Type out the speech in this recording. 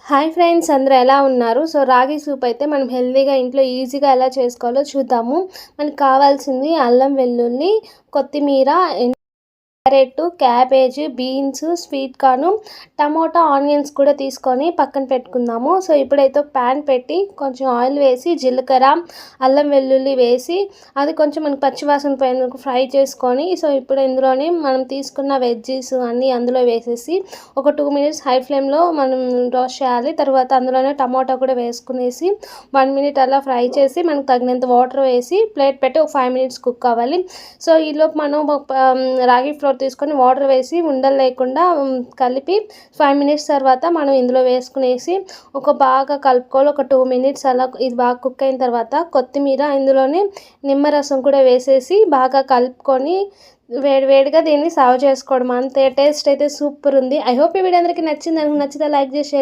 Hi friends, అందరూ ఎలా ఉన్నారు? సో రాగి సూప్ అయితే మనం హెల్తీగా ఇంట్లో ఈజీగా ఎలా చేసుకోవాలో చూద్దాము. మనకు కావాల్సింది అల్లం వెల్లుల్లి, కొత్తిమీర, carrot, cabbage, beans, sweet corn, tomato, onions కూడా తీసుకొని పక్కన పెట్టుకుందాము. సో ఇప్పుడైతే ఒక ప్యాన్ పెట్టి కొంచెం ఆయిల్ వేసి జీలకర్ర, అల్లం వెల్లుల్లి వేసి అది కొంచెం మనకి పచ్చివాసన పోయిన ఫ్రై చేసుకొని, సో ఇప్పుడు ఇందులోనే మనం తీసుకున్న వెజ్జీస్ అన్నీ అందులో వేసేసి ఒక 2 మినిట్స్ హై ఫ్లేమ్లో మనం రోస్ట్ చేయాలి. తర్వాత అందులోనే టమోటా కూడా వేసుకునేసి 1 మినిట్ అలా ఫ్రై చేసి మనకు తగినంత వాటర్ వేసి ప్లేట్ పెట్టి ఒక 5 మినిట్స్ కుక్ అవ్వాలి. సో ఈలోపు మనం రాగి ఫ్లోర్ తీసుకొని వాటర్ వేసి ఉండలు లేకుండా కలిపి 5 మినిట్స్ తర్వాత మనం ఇందులో వేసుకునేసి బాగా కలుపుకోవాలి. ఒక 2 మినిట్స్ అలా ఇది బాగా కుక్ అయిన తర్వాత కొత్తిమీర, ఇందులోనే నిమ్మరసం కూడా వేసేసి బాగా కలుపుకొని వేడివేడిగా దీన్ని సర్వ్ చేసుకోవడం. అంతే, టేస్ట్ అయితే సూపర్ ఉంది. ఐ హోప్ ఈ వీడియో అందరికీ నచ్చింది. నచ్చితే లైక్ చేసి